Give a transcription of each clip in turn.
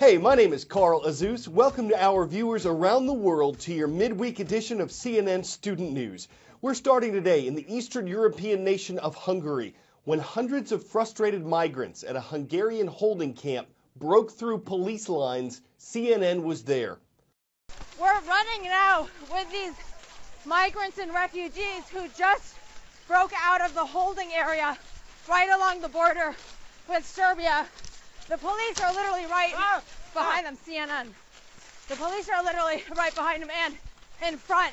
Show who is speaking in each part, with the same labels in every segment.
Speaker 1: Hey, my name is Carl Azus. Welcome to our viewers around the world to your midweek edition of CNN Student News. We're starting today in the Eastern European nation of Hungary, when hundreds of frustrated migrants at a Hungarian holding camp broke through police lines. CNN was there.
Speaker 2: We're running now with these migrants and refugees who just broke out of the holding area right along the border with Serbia. The police are literally right behind them, CNN. The police are literally right behind them and in front.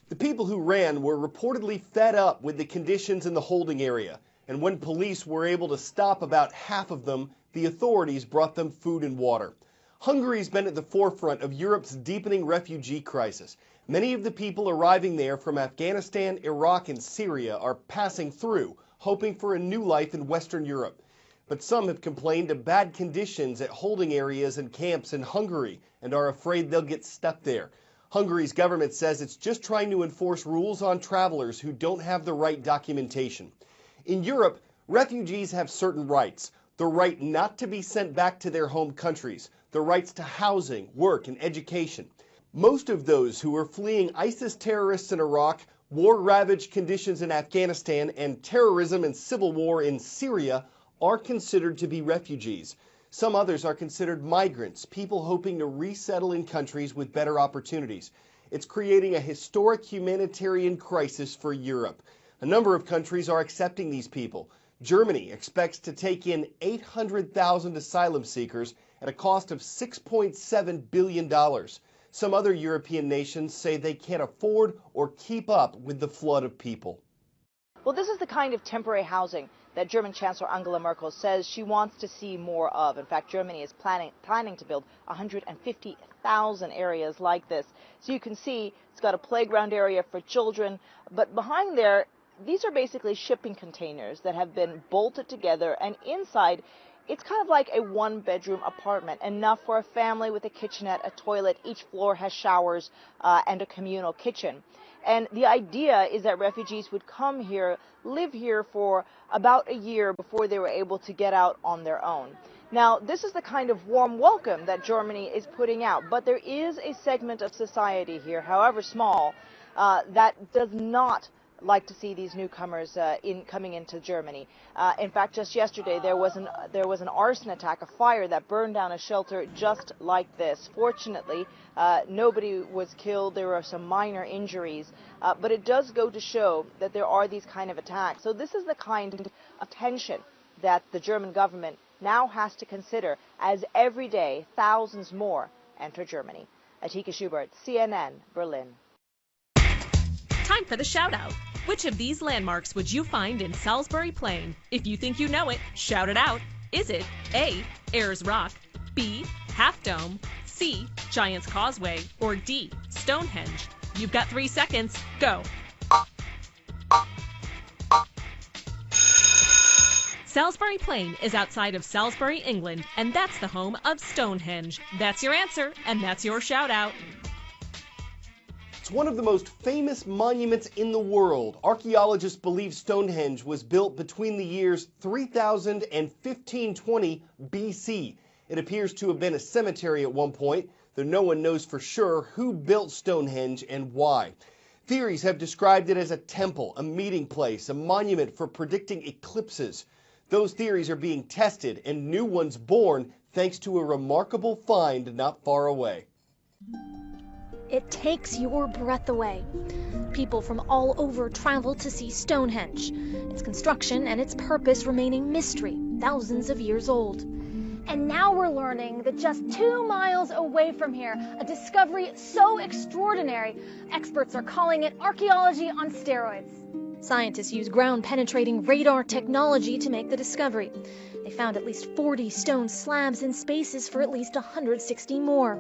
Speaker 1: The people who ran were reportedly fed up with the conditions in the holding area, and when police were able to stop about half of them, the authorities brought them food and water. Hungary's been at the forefront of Europe's deepening refugee crisis. Many of the people arriving there from Afghanistan, Iraq, and Syria are passing through, hoping for a new life in Western Europe. But some have complained of bad conditions at holding areas and camps in Hungary and are afraid they'll get stuck there. Hungary's government says it's just trying to enforce rules on travelers who don't have the right documentation. In Europe, refugees have certain rights. The right not to be sent back to their home countries, the rights to housing, work, and education. Most of those who are fleeing ISIS terrorists in Iraq, war-ravaged conditions in Afghanistan, and terrorism and civil war in Syria are considered to be refugees. Some others are considered migrants, people hoping to resettle in countries with better opportunities. It's creating a historic humanitarian crisis for Europe. A number of countries are accepting these people. Germany expects to take in 800,000 asylum seekers at a cost of $6.7 billion. Some other European nations say they can't afford or keep up with the flood of people.
Speaker 3: Well, this is the kind of temporary housing that German Chancellor Angela Merkel says she wants to see more of. In fact, Germany is planning to build 150,000 areas like this. So you can see it's got a playground area for children, but behind there, these are basically shipping containers that have been bolted together, and inside it's kind of like a one-bedroom apartment, enough for a family with a kitchenette, a toilet. Each floor has showers and a communal kitchen. And the idea is that refugees would come here, live here for about a year before they were able to get out on their own. Now, this is the kind of warm welcome that Germany is putting out, but there is a segment of society here, however small, that does not like to see these newcomers coming into Germany. In fact, just yesterday there was an arson attack, a fire that burned down a shelter just like this. Fortunately, nobody was killed. There were some minor injuries, but it does go to show that there are these kind of attacks. So this is the kind of tension that the German government now has to consider as every day thousands more enter Germany. Atika Schubert, CNN, Berlin.
Speaker 4: Time for the shout out. Which of these landmarks would you find in Salisbury Plain? If you think you know it, shout it out. Is it A, Ayers Rock, B, Half Dome, C, Giant's Causeway, or D, Stonehenge? You've got 3 seconds. Go. Salisbury Plain is outside of Salisbury, England, and that's the home of Stonehenge. That's your answer, and that's your shout out.
Speaker 1: It's one of the most famous monuments in the world. Archaeologists believe Stonehenge was built between the years 3000 and 1520 BC. It appears to have been a cemetery at one point, though no one knows for sure who built Stonehenge and why. Theories have described it as a temple, a meeting place, a monument for predicting eclipses. Those theories are being tested and new ones born thanks to a remarkable find not far away.
Speaker 5: It takes your breath away. People from all over travel to see Stonehenge, its construction and its purpose remaining mystery, thousands of years old.
Speaker 6: And now we're learning that just 2 miles away from here, a discovery so extraordinary, experts are calling it archaeology on steroids.
Speaker 5: Scientists use ground-penetrating radar technology to make the discovery. They found at least 40 stone slabs in spaces for at least 160 more.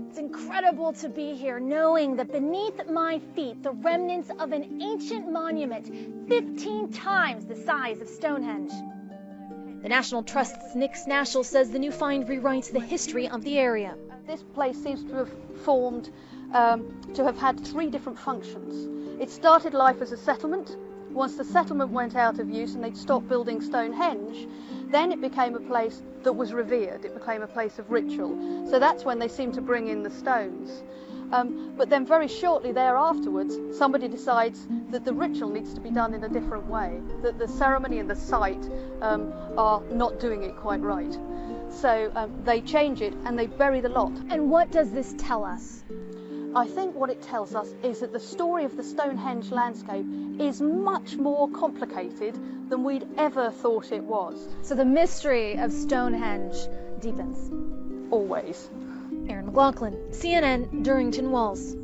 Speaker 6: It's incredible to be here knowing that beneath my feet, the remnants of an ancient monument 15 times the size of Stonehenge.
Speaker 5: The National Trust's Nick Snashel says the new find rewrites the history of the area.
Speaker 7: This place seems to have formed, to have had 3 different functions. It started life as a settlement. Once the settlement went out of use and they'd stopped building Stonehenge, Then it became a place that was revered. It became a place of ritual. So that's when they seemed to bring in the stones. But then very shortly thereafterwards, somebody decides that the ritual needs to be done in a different way, that the ceremony and the site are not doing it quite right. So they change it and they bury the lot.
Speaker 6: And what does this tell us?
Speaker 7: I think what it tells us is that the story of the Stonehenge landscape is much more complicated than we'd ever thought it was.
Speaker 6: So the mystery of Stonehenge deepens.
Speaker 7: Always.
Speaker 6: Erin McLaughlin, CNN, Durrington Walls.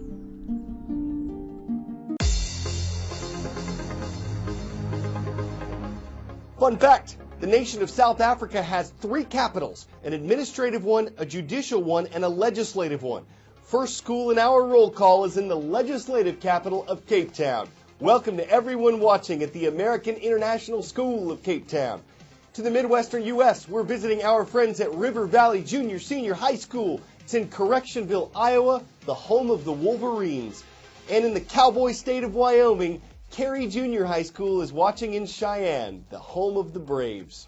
Speaker 1: Fun fact, the nation of South Africa has 3 capitals, an administrative one, a judicial one, and a legislative one. First school in our roll call is in the legislative capital of Cape Town. Welcome to everyone watching at the American International School of Cape Town. To the Midwestern U.S., we're visiting our friends at River Valley Junior Senior High School. It's in Correctionville, Iowa, the home of the Wolverines. And in the cowboy state of Wyoming, Cary Junior High School is watching in Cheyenne, the home of the Braves.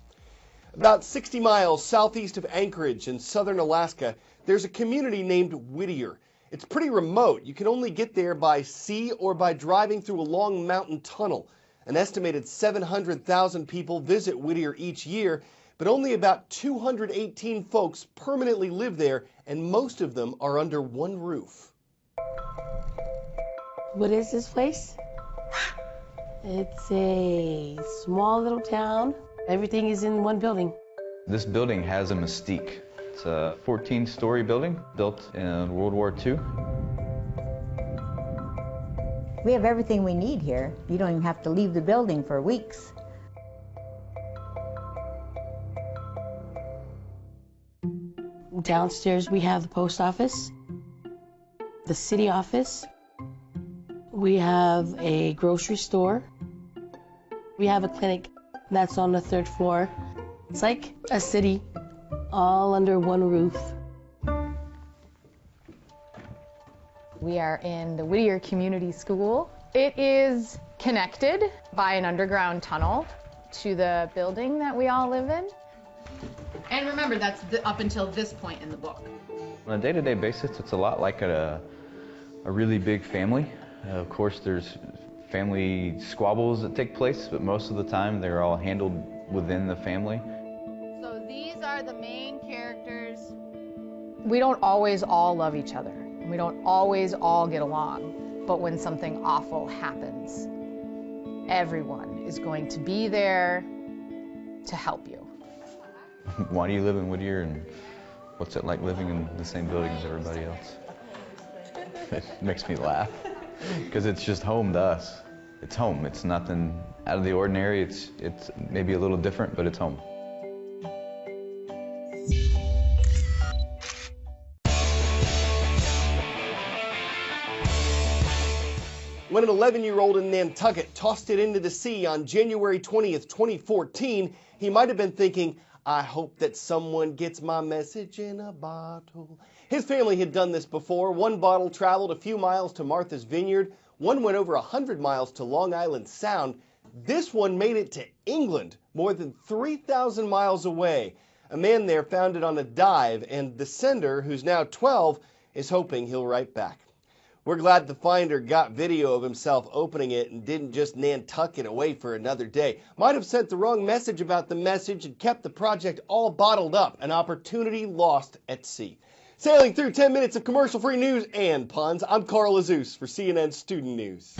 Speaker 1: About 60 miles southeast of Anchorage in southern Alaska, there's a community named Whittier. It's pretty remote. You can only get there by sea or by driving through a long mountain tunnel. An estimated 700,000 people visit Whittier each year, but only about 218 folks permanently live there, and most of them are under one roof.
Speaker 8: What is this place? It's a small little town. Everything is in one building.
Speaker 9: This building has a mystique. It's a 14-story building built in World War II.
Speaker 10: We have everything we need here. You don't even have to leave the building for weeks.
Speaker 8: Downstairs we have the post office, the city office. We have a grocery store. We have a clinic that's on the 3rd floor. It's like a city all under one roof.
Speaker 11: We are in the Whittier Community School. It is connected by an underground tunnel to the building that we all live in. And remember, that's up until this point in the book.
Speaker 9: On a day-to-day basis, it's a lot like a really big family. Of course, there's family squabbles that take place, but most of the time they're all handled within the family.
Speaker 11: So these are the main characters. We don't always all love each other. We don't always all get along. But when something awful happens, everyone is going to be there to help you.
Speaker 9: Why do you live in Whittier, and what's it like living in the same building as everybody else? It makes me laugh, because it's just home to us. It's home. It's nothing out of the ordinary. It's maybe a little different, but it's home.
Speaker 1: When an 11-year-old in Nantucket tossed it into the sea on January 20th, 2014, he might have been thinking, I hope that someone gets my message in a bottle. His family had done this before. One bottle traveled a few miles to Martha's Vineyard. One went over 100 miles to Long Island Sound. This one made it to England, more than 3,000 miles away. A man there found it on a dive, and the sender, who's now 12, is hoping he'll write back. We're glad the finder got video of himself opening it and didn't just Nantucket away for another day. Might have sent the wrong message about the message and kept the project all bottled up. An opportunity lost at sea. Sailing through 10 minutes of commercial-free news and puns, I'm Carl Azus for CNN Student News.